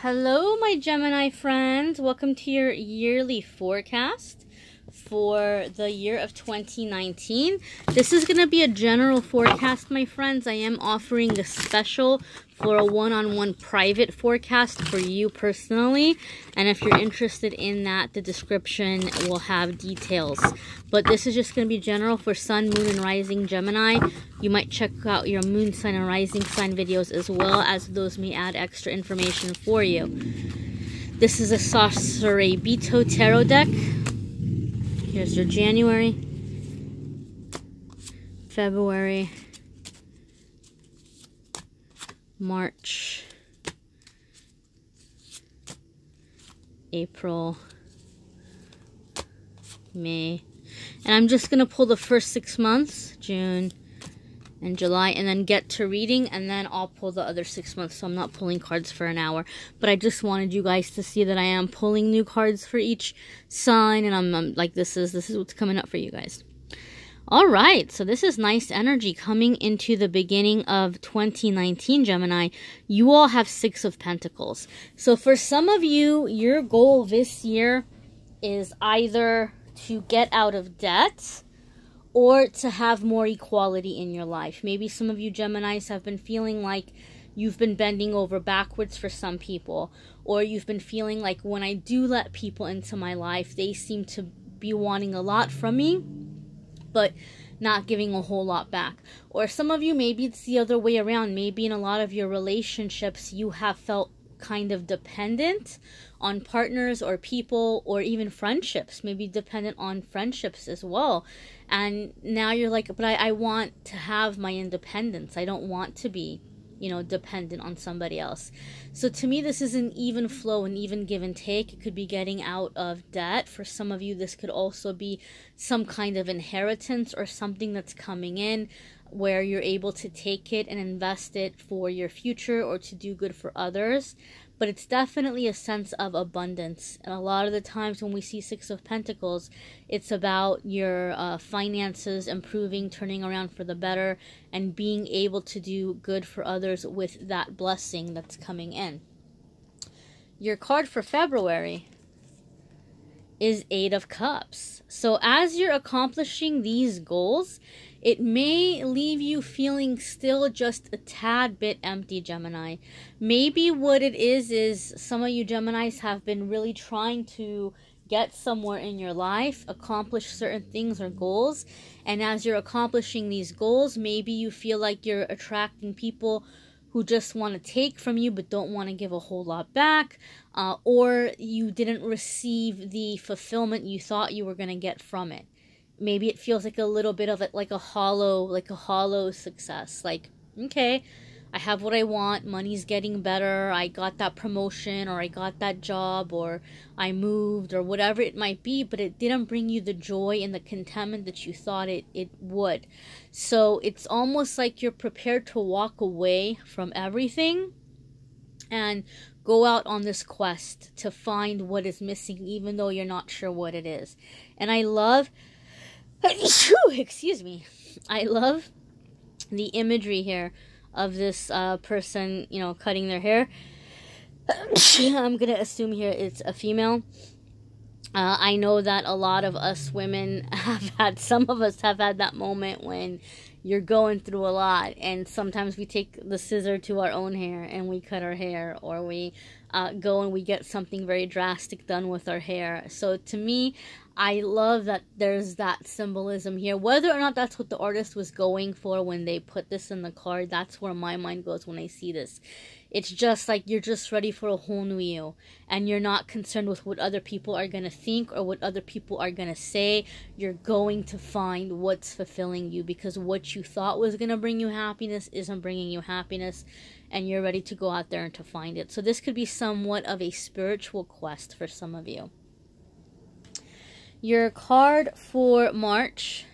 Hello, my Gemini friends. Welcome to your yearly forecast for the year of 2019. This is going to be a general forecast, my friends. I am offering a special for a one-on-one private forecast for you personally. And if you're interested in that, the description will have details. But this is just going to be general for Sun, Moon, and Rising Gemini. You might check out your Moon sign and Rising sign videos as well, as those may add extra information for you. This is a SASURAIBITO Tarot Deck. Here's your January, February, March, April, May. And I'm just going to pull the first 6 months, June and July, and then get to reading, and then I'll pull the other 6 months. So I'm not pulling cards for an hour, but I just wanted you guys to see that I am pulling new cards for each sign, and I'm like, this is what's coming up for you guys. All right, so this is nice energy coming into the beginning of 2019, Gemini. You all have 6 of Pentacles. So for some of you, your goal this year is either to get out of debt or to have more equality in your life. Maybe some of you Geminis have been feeling like you've been bending over backwards for some people, or you've been feeling like when I do let people into my life, they seem to be wanting a lot from me, but not giving a whole lot back. Or some of you, maybe it's the other way around. Maybe in a lot of your relationships, you have felt kind of dependent on partners or people, or even friendships, maybe dependent on friendships as well. And now you're like, but I want to have my independence. I don't want to be, dependent on somebody else. So to me, this is an even flow, an even give and take. It could be getting out of debt. For some of you, this could also be some kind of inheritance or something that's coming in where you're able to take it and invest it for your future or to do good for others. But it's definitely a sense of abundance. And a lot of the times when we see 6 of Pentacles, it's about your finances improving, turning around for the better, and being able to do good for others with that blessing that's coming in. Your card for February is 8 of Cups. So as you're accomplishing these goals, it may leave you feeling still just a tad bit empty, Gemini. Maybe what it is some of you Geminis have been really trying to get somewhere in your life, accomplish certain things or goals. And as you're accomplishing these goals, maybe you feel like you're attracting people who just want to take from you but don't want to give a whole lot back, or you didn't receive the fulfillment you thought you were going to get from it. Maybe it feels like a little bit of it, like a hollow success. Like, okay, I have what I want, money's getting better, I got that promotion, or I got that job, or I moved, or whatever it might be, but it didn't bring you the joy and the contentment that you thought it would. So it's almost like you're prepared to walk away from everything and go out on this quest to find what is missing, even though you're not sure what it is. And I love... excuse me. I love the imagery here of this person, cutting their hair. I'm going to assume here it's a female. I know that a lot of us women some of us have had that moment when you're going through a lot, and sometimes we take the scissor to our own hair and we cut our hair, or we go and we get something very drastic done with our hair. So to me, I love that there's that symbolism here. Whether or not that's what the artist was going for when they put this in the card, that's where my mind goes when I see this. It's just like you're just ready for a whole new you, and you're not concerned with what other people are going to think or what other people are going to say. You're going to find what's fulfilling you, because what you thought was going to bring you happiness isn't bringing you happiness, and you're ready to go out there and to find it. So this could be somewhat of a spiritual quest for some of you. Your card for March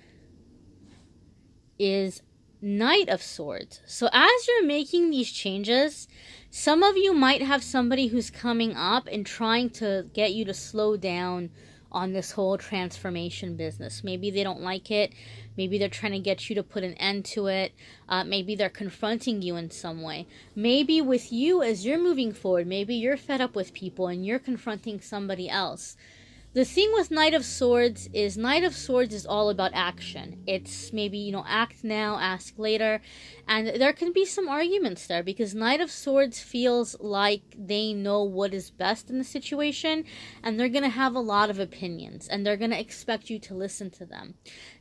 is Knight of Swords. So as you're making these changes, some of you might have somebody who's coming up and trying to get you to slow down on this whole transformation business. Maybe they don't like it. Maybe they're trying to get you to put an end to it. Maybe they're confronting you in some way. Maybe with you as you're moving forward, maybe you're fed up with people and you're confronting somebody else. The thing with Knight of Swords is all about action. It's maybe, you know, act now, ask later. And there can be some arguments there because Knight of Swords feels like they know what is best in the situation. And they're going to have a lot of opinions. And they're going to expect you to listen to them.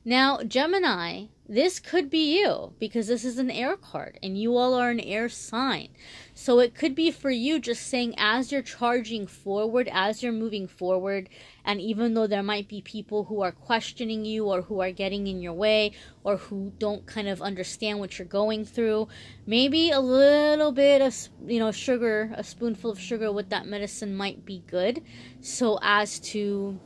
Now, Gemini, this could be you because this is an air card and you all are an air sign. So it could be for you just saying as you're charging forward, as you're moving forward, and even though there might be people who are questioning you or who are getting in your way or who don't kind of understand what you're going through, maybe a little bit of, you know, sugar, a spoonful of sugar with that medicine might be good so as to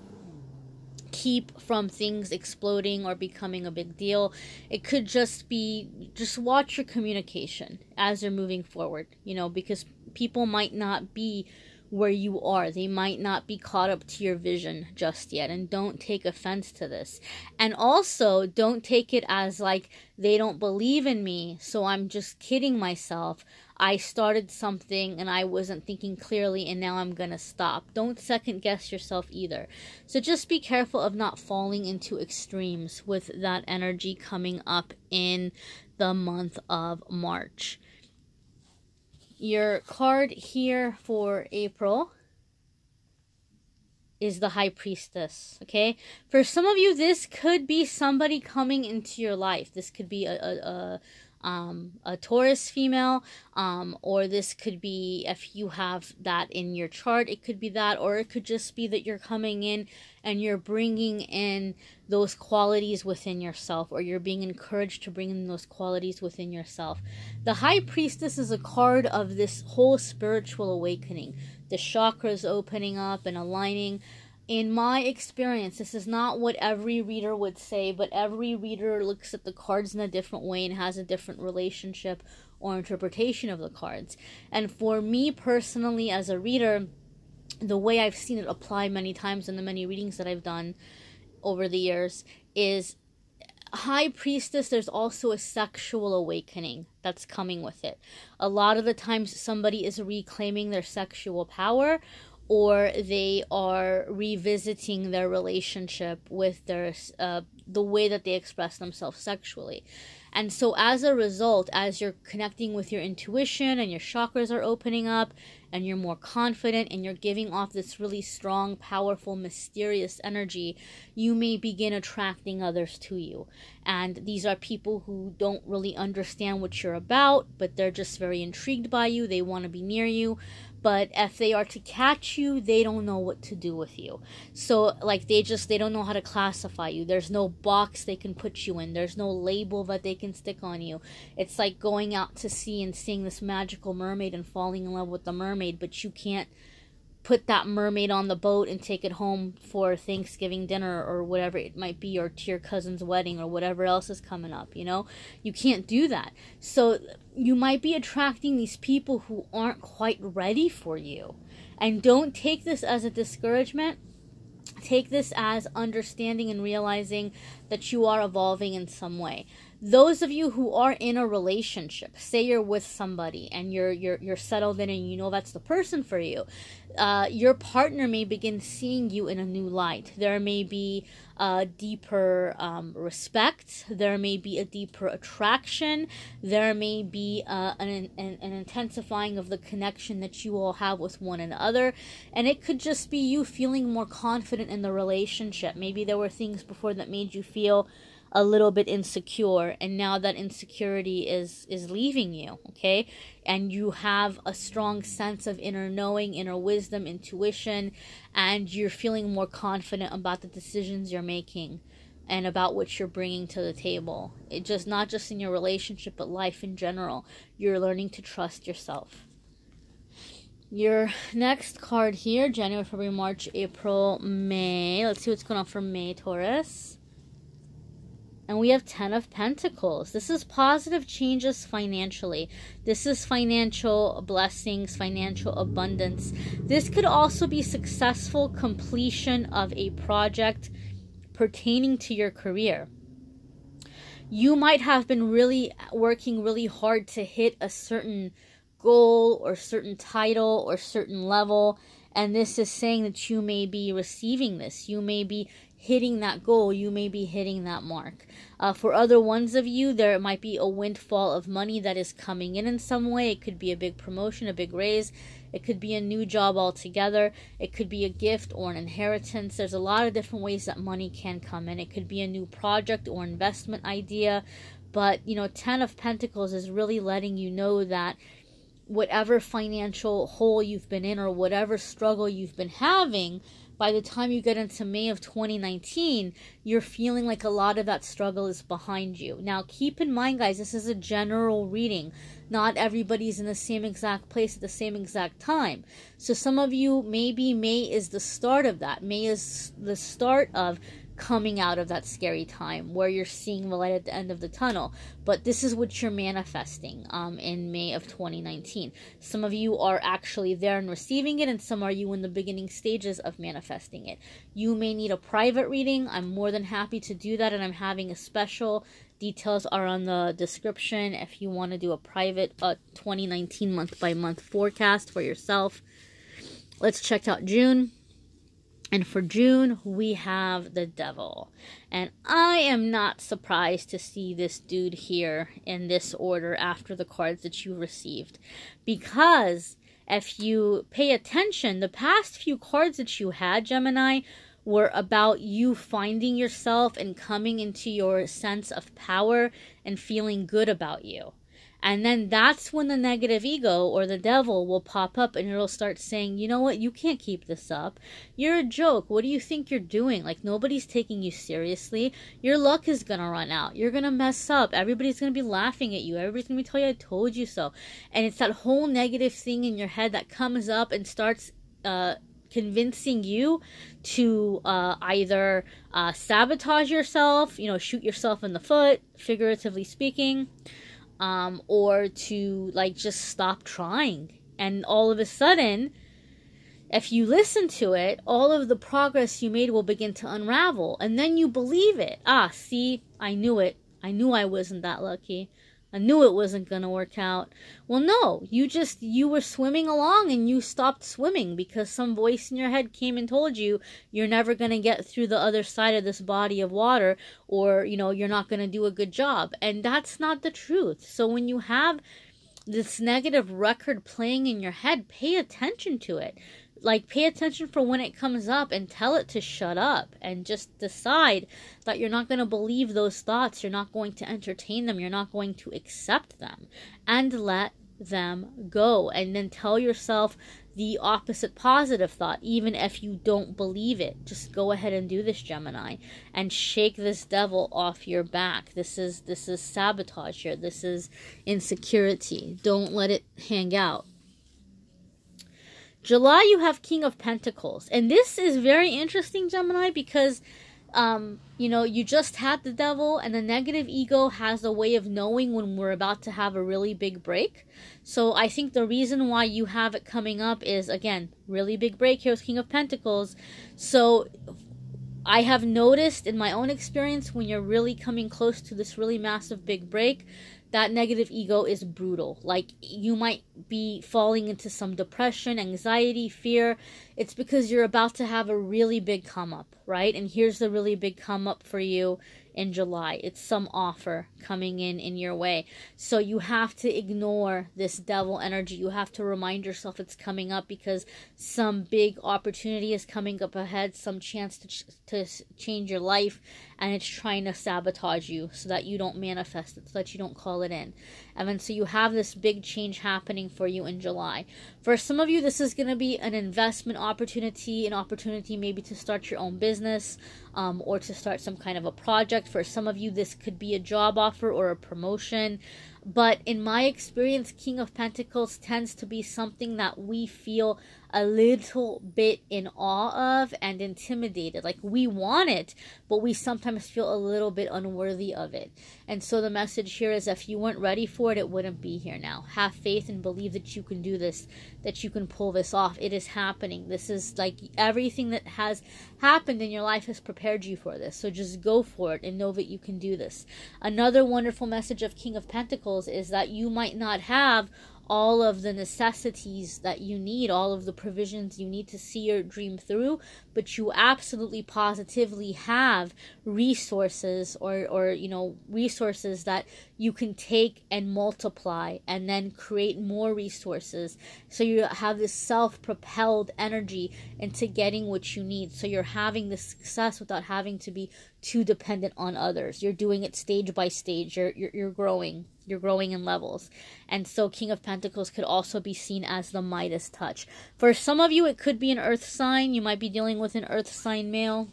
keep from things exploding or becoming a big deal. It could just be, just watch your communication as you're moving forward, you know, because people might not be where you are. They might not be caught up to your vision just yet, and don't take offense to this. And also, don't take it as like, they don't believe in me, so I'm just kidding myself. I started something and I wasn't thinking clearly and now I'm gonna stop. Don't second guess yourself either. So just be careful of not falling into extremes with that energy coming up in the month of March. Your card here for April is the High Priestess, okay? For some of you, this could be somebody coming into your life. This could be a Taurus female, or this could be, if you have that in your chart, it could be that, or it could just be that you're coming in and you're bringing in those qualities within yourself, or you're being encouraged to bring in those qualities within yourself. The High Priestess is a card of this whole spiritual awakening, the chakras opening up and aligning. In my experience, this is not what every reader would say, but every reader looks at the cards in a different way and has a different relationship or interpretation of the cards. And for me personally, as a reader, the way I've seen it apply many times in the many readings that I've done over the years is High Priestess, there's also a sexual awakening that's coming with it. A lot of the times somebody is reclaiming their sexual power, or they are revisiting their relationship with their the way that they express themselves sexually. And so as a result, as you're connecting with your intuition and your chakras are opening up and you're more confident and you're giving off this really strong, powerful, mysterious energy, you may begin attracting others to you. And these are people who don't really understand what you're about, but they're just very intrigued by you. They want to be near you. But if they are to catch you, they don't know what to do with you. So, like, they don't know how to classify you. There's no box they can put you in. There's no label that they can stick on you. It's like going out to sea and seeing this magical mermaid and falling in love with the mermaid, but you can't put that mermaid on the boat and take it home for Thanksgiving dinner or whatever it might be, or to your cousin's wedding or whatever else is coming up, you know? You can't do that. So you might be attracting these people who aren't quite ready for you. And don't take this as a discouragement. Take this as understanding and realizing that you are evolving in some way. Those of you who are in a relationship, say you're with somebody and you're settled in and you know that's the person for you, your partner may begin seeing you in a new light. There may be a deeper respect. There may be a deeper attraction. There may be an intensifying of the connection that you all have with one another. And it could just be you feeling more confident in the relationship. Maybe there were things before that made you feel a little bit insecure, and now that insecurity is leaving you, okay? And you have a strong sense of inner knowing, inner wisdom, intuition, and you're feeling more confident about the decisions you're making and about what you're bringing to the table. It just, not just in your relationship, but life in general. You're learning to trust yourself. Your next card here, January, February, March, April, May. Let's see what's going on for May, Taurus. And we have 10 of Pentacles. This is positive changes financially. This is financial blessings, financial abundance. This could also be successful completion of a project pertaining to your career. You might have been working really hard to hit a certain goal or certain title or certain level, and this is saying that you may be receiving this. You may be hitting that goal. You may be hitting that mark. For other ones of you, there might be a windfall of money that is coming in some way. It could be a big promotion, a big raise. It could be a new job altogether. It could be a gift or an inheritance. There's a lot of different ways that money can come in. It could be a new project or investment idea. But, 10 of Pentacles is really letting you know that whatever financial hole you've been in or whatever struggle you've been having, by the time you get into May of 2019, you're feeling like a lot of that struggle is behind you. Now, keep in mind, guys, this is a general reading. Not everybody's in the same exact place at the same exact time. So some of you, maybe May is the start of that. May is the start of coming out of that scary time where you're seeing the light at the end of the tunnel. But this is what you're manifesting in May of 2019. Some of you are actually there and receiving it, and some are you in the beginning stages of manifesting it. You may need a private reading. I'm more than happy to do that, and I'm having a special. Details are on the description if you want to do a private 2019 month-by-month forecast for yourself. Let's check out June. And for June, we have the Devil. And I am not surprised to see this dude here in this order after the cards that you received. Because if you pay attention, the past few cards that you had, Gemini, were about you finding yourself and coming into your sense of power and feeling good about you. And then that's when the negative ego or the devil will pop up and it'll start saying, you know what, you can't keep this up. You're a joke. What do you think you're doing? Like, nobody's taking you seriously. Your luck is going to run out. You're going to mess up. Everybody's going to be laughing at you. Everybody's going to be telling you, I told you so. And it's that whole negative thing in your head that comes up and starts convincing you to either sabotage yourself, shoot yourself in the foot, figuratively speaking, or to just stop trying. And all of a sudden, if you listen to it, all of the progress you made will begin to unravel, and then you believe it. See, I knew it. I knew I wasn't that lucky. I knew it wasn't going to work out. Well, no, you were swimming along and you stopped swimming because some voice in your head came and told you you're never going to get through the other side of this body of water, or, you're not going to do a good job. And that's not the truth. So when you have this negative record playing in your head, pay attention to it. Pay attention for when it comes up and tell it to shut up, and just decide that you're not going to believe those thoughts. You're not going to entertain them. You're not going to accept them, and let them go. And then tell yourself the opposite positive thought, even if you don't believe it. Just go ahead and do this, Gemini, and shake this devil off your back. This is sabotage here. This is insecurity. Don't let it hang out. July, you have King of Pentacles. And this is very interesting, Gemini, because, you just had the devil, and the negative ego has a way of knowing when we're about to have a really big break. So I think the reason why you have it coming up is, again, really big break. Here's King of Pentacles. So I have noticed in my own experience, when you're really coming close to this really massive big break, that negative ego is brutal. You might be falling into some depression, anxiety, fear. It's because you're about to have a really big come up, right? And here's the really big come up for you in July. It's some offer coming in your way. So you have to ignore this devil energy. You have to remind yourself it's coming up because some big opportunity is coming up ahead, some chance to change your life, and it's trying to sabotage you so that you don't manifest it, so that you don't call it in. And then so you have this big change happening for you in July. For some of you, this is going to be an investment opportunity, an opportunity maybe to start your own business, or to start some kind of a project. For some of you, this could be a job offer or a promotion. But in my experience, King of Pentacles tends to be something that we feel a little bit in awe of and intimidated. Like, we want it, but we sometimes feel a little bit unworthy of it. And so the message here is, if you weren't ready for it, it wouldn't be here now. Have faith and believe that you can do this, that you can pull this off. It is happening. This is like everything that has happened in your life has prepared you for this. So just go for it and know that you can do this. Another wonderful message of King of Pentacles is that you might not have all of the necessities that you need, all of the provisions you need to see your dream through, but you absolutely positively have resources or you know, resources that you can take and multiply and then create more resources. So you have this self-propelled energy into getting what you need. So you're having the success without having to be too dependent on others. You're doing it stage by stage. You're growing. You're growing in levels. And so King of Pentacles could also be seen as the Midas touch. For some of you, it could be an earth sign. You might be dealing with an earth sign male.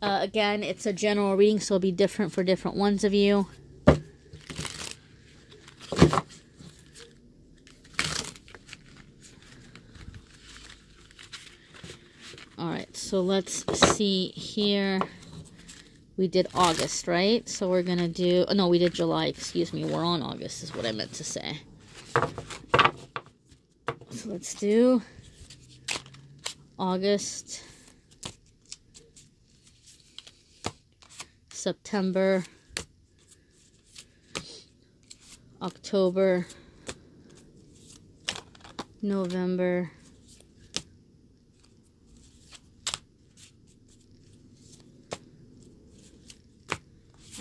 Again, it's a general reading, so it'll be different for different ones of you. Alright, so let's see here. We did August, right? So we're going to do... Oh, no, we did July. Excuse me. We're on August is what I meant to say. So let's do August, September, October, November,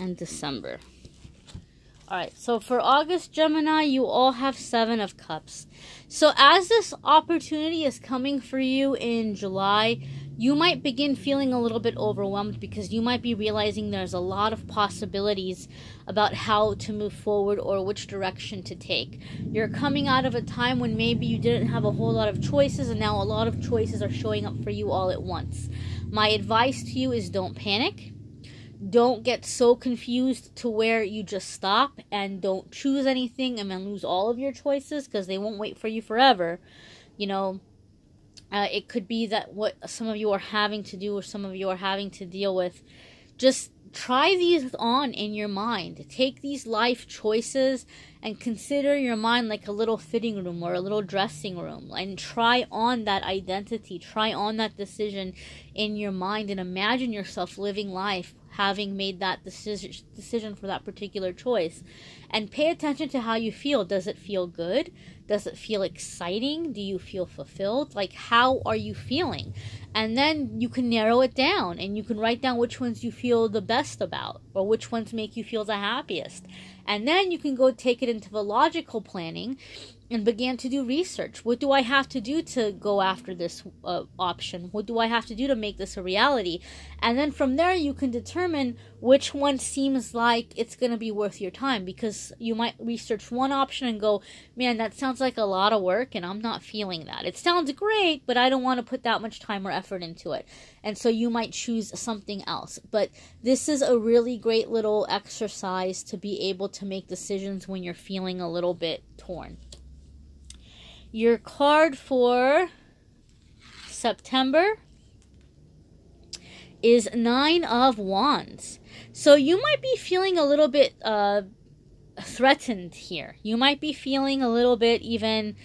and December. Alright, so for August, Gemini, you all have 7 of Cups. So as this opportunity is coming for you in July, you might begin feeling a little bit overwhelmed because you might be realizing there's a lot of possibilities about how to move forward or which direction to take. You're coming out of a time when maybe you didn't have a whole lot of choices, and now a lot of choices are showing up for you all at once. My advice to you is don't panic. Don't get so confused to where you just stop and don't choose anything and then lose all of your choices, because they won't wait for you forever. You know, it could be that what some of you are having to do or some of you are having to deal with, just try these on in your mind. Take these life choices and consider your mind like a little fitting room or a little dressing room, and try on that identity, try on that decision in your mind, and imagine yourself living life having made that decision for that particular choice. And pay attention to how you feel. Does it feel good? Does it feel exciting? Do you feel fulfilled? Like, how are you feeling? And then you can narrow it down and you can write down which ones you feel the best about or which ones make you feel the happiest. And then you can go take it into the logical planning and begin to do research. What do I have to do to go after this option? What do I have to do to make this a reality? And then from there, you can determine which one seems like it's going to be worth your time, because you might research one option and go, man, that sounds like a lot of work and I'm not feeling that. It sounds great, but I don't want to put that much time or effort into it. And so you might choose something else. But this is a really great little exercise to be able to make decisions when you're feeling a little bit torn. Your card for September is 9 of Wands. So you might be feeling a little bit threatened here. You might be feeling a little bit even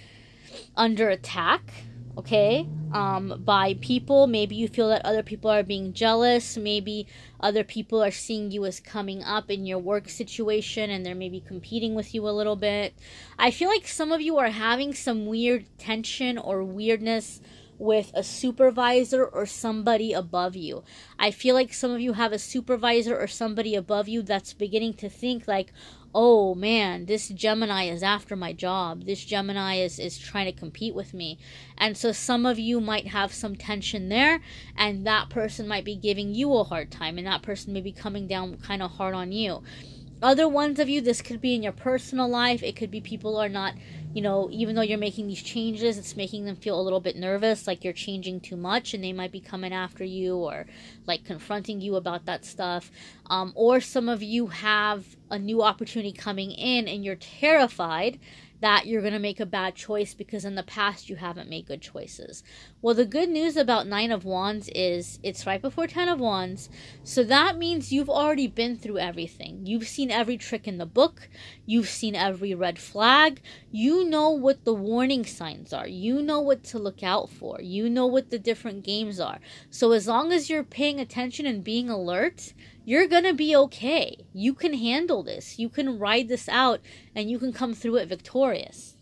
under attack, okay, by people. Maybe you feel that other people are being jealous. Maybe other people are seeing you as coming up in your work situation and they're maybe competing with you a little bit. I feel like some of you are having some weird tension or weirdness with a supervisor or somebody above you. I feel like some of you have a supervisor or somebody above you that's beginning to think like, oh man, this Gemini is after my job. This Gemini is trying to compete with me. And so some of you might have some tension there, and that person might be giving you a hard time, and that person may be coming down kind of hard on you. Other ones of you, this could be in your personal life. It could be people are not, you know, even though you're making these changes, it's making them feel a little bit nervous, like you're changing too much, and they might be coming after you or like confronting you about that stuff. Or some of you have a new opportunity coming in and you're terrified that you're going to make a bad choice because in the past you haven't made good choices. Well, the good news about 9 of Wands is it's right before 10 of Wands. So that means you've already been through everything. You've seen every trick in the book. You've seen every red flag. You know what the warning signs are. You know what to look out for. You know what the different games are. So as long as you're paying attention and being alert, you're going to be okay. You can handle this. You can ride this out and you can come through it victorious.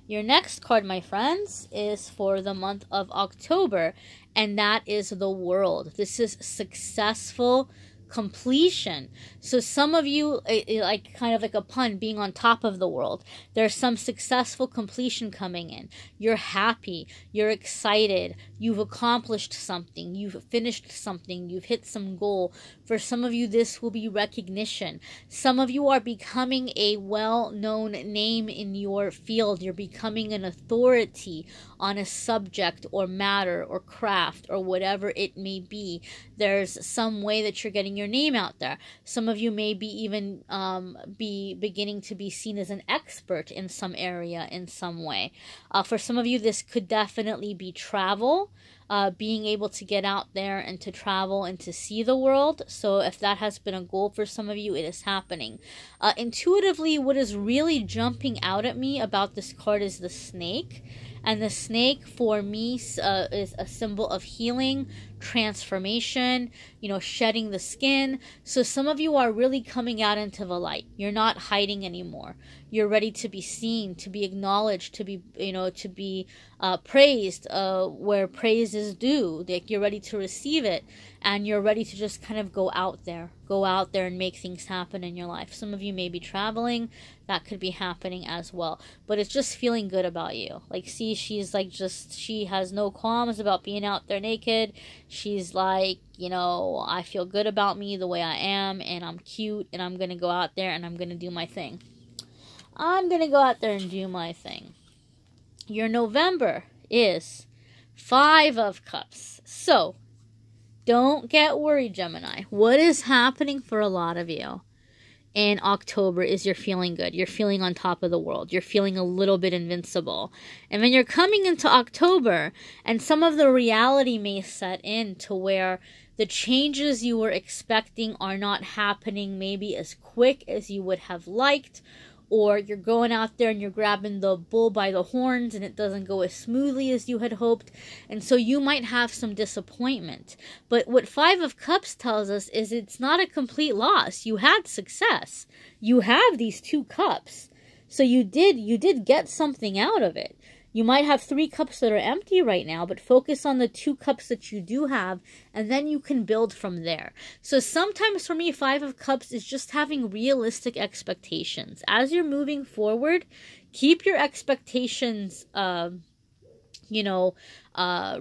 Your next card, my friends, is for the month of October, and that is the World. This is successful completion. So some of you, like kind of like a pun, being on top of the world. There's some successful completion coming in. You're happy. You're excited. You've accomplished something. You've finished something. You've hit some goal. For some of you, this will be recognition. Some of you are becoming a well-known name in your field. You're becoming an authority on a subject or matter or craft or whatever it may be. There's some way that you're getting your name out there. Some of you may be even be beginning to be seen as an expert in some area in some way. For some of you, this could definitely be travel. Being able to get out there and to travel and to see the world. So if that has been a goal for some of you, it is happening. Intuitively, what is really jumping out at me about this card is the snake. And the snake for me is a symbol of healing, transformation, you know, shedding the skin. So some of you are really coming out into the light. You're not hiding anymore. You're ready to be seen, to be acknowledged, to be, you know, to be praised where praise is due. Like you're ready to receive it, and you're ready to just kind of go out there and make things happen in your life. Some of you may be traveling. That could be happening as well. But it's just feeling good about you. Like, see, she's like she has no qualms about being out there naked. She's like, you know, I feel good about me the way I am, and I'm cute, and I'm going to go out there and I'm going to do my thing. I'm going to go out there and do my thing. Your November is 5 of Cups. So, don't get worried, Gemini. What is happening for a lot of you in October is you're feeling good. You're feeling on top of the world. You're feeling a little bit invincible. And then you're coming into October, and some of the reality may set in to where the changes you were expecting are not happening maybe as quick as you would have liked, or you're going out there and you're grabbing the bull by the horns and it doesn't go as smoothly as you had hoped. And so you might have some disappointment. But what 5 of Cups tells us is it's not a complete loss. You had success. You have these 2 cups. So you did get something out of it. You might have 3 cups that are empty right now, but focus on the 2 cups that you do have, and then you can build from there. So sometimes for me, 5 of Cups is just having realistic expectations. As you're moving forward, keep your expectations,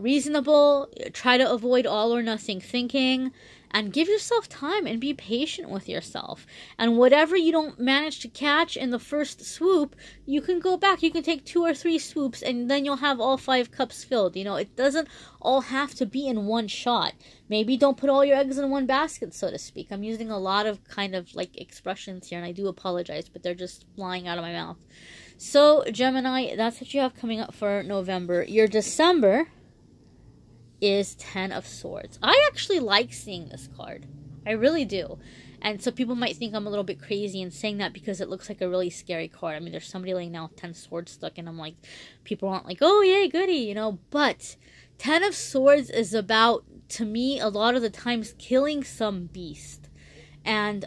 reasonable. Try to avoid all or nothing thinking. And give yourself time and be patient with yourself. And whatever you don't manage to catch in the first swoop, you can go back. You can take 2 or 3 swoops, and then you'll have all 5 cups filled. You know, it doesn't all have to be in one shot. Maybe don't put all your eggs in one basket, so to speak. I'm using a lot of kind of like expressions here, and I do apologize, but they're just flying out of my mouth. So, Gemini, that's what you have coming up for November. Your December is 10 of Swords. I actually like seeing this card. I really do. And so people might think I'm a little bit crazy in saying that because it looks like a really scary card. I mean, there's somebody laying down with 10 swords stuck, and I'm like, people aren't like, oh, yay, goody, you know. But 10 of Swords is about, to me, a lot of the times killing some beast. And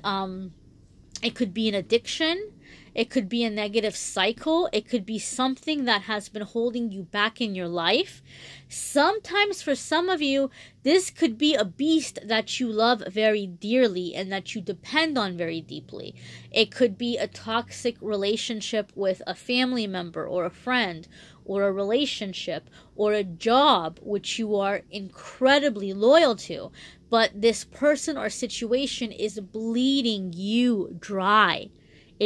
it could be an addiction. It could be a negative cycle. It could be something that has been holding you back in your life. Sometimes for some of you, this could be a beast that you love very dearly and that you depend on very deeply. It could be a toxic relationship with a family member or a friend, or a relationship or a job which you are incredibly loyal to. But this person or situation is bleeding you dry.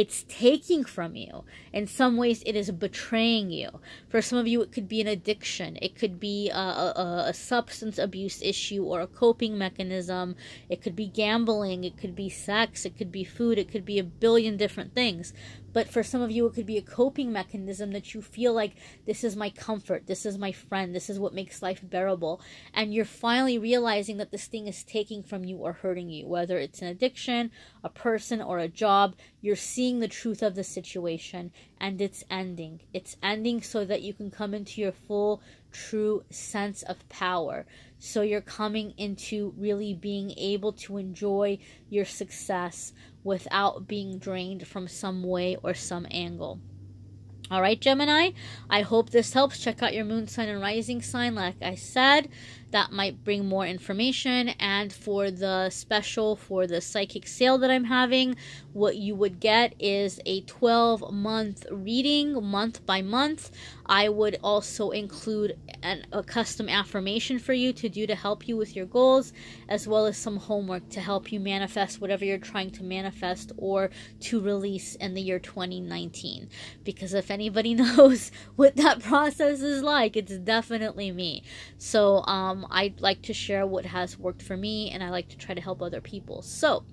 It's taking from you. In some ways, it is betraying you. For some of you, it could be an addiction. It could be a substance abuse issue or a coping mechanism. It could be gambling. It could be sex. It could be food. It could be a billion different things. But for some of you, it could be a coping mechanism that you feel like, this is my comfort, this is my friend, this is what makes life bearable. And you're finally realizing that this thing is taking from you or hurting you. Whether it's an addiction, a person, or a job, you're seeing the truth of the situation, and it's ending. It's ending so that you can come into your full, true sense of power. So you're coming into really being able to enjoy your success without being drained from some way or some angle. All right, Gemini, I hope this helps. Check out your moon sign and rising sign. Like I said, that might bring more information. And for the special, for the psychic sale that I'm having, what you would get is a 12-month reading, month by month. I would also include a custom affirmation for you to do to help you with your goals, as well as some homework to help you manifest whatever you're trying to manifest or to release in the year 2019. Because if anybody knows what that process is like, it's definitely me. So I like to share what has worked for me, and I like to try to help other people. So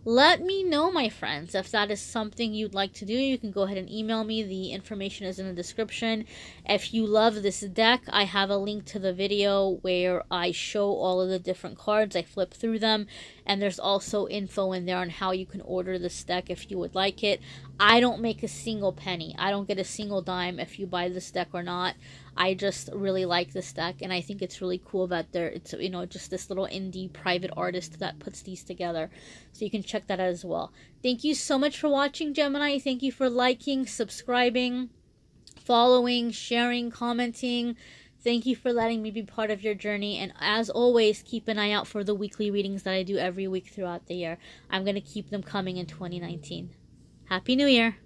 let me know, my friends, if that is something you'd like to do. You can go ahead and email me. The information is in the description. If you love this deck, I have a link to the video where I show all of the different cards. I flip through them, and there's also info in there on how you can order this deck if you would like it. I don't make a single penny. I don't get a single dime if you buy this deck or not. I just really like this deck, and I think it's really cool that it's, you know, just this little indie private artist that puts these together. So you can check that out as well. Thank you so much for watching, Gemini. Thank you for liking, subscribing, following, sharing, commenting. Thank you for letting me be part of your journey. And as always, keep an eye out for the weekly readings that I do every week throughout the year. I'm going to keep them coming in 2019. Happy New Year!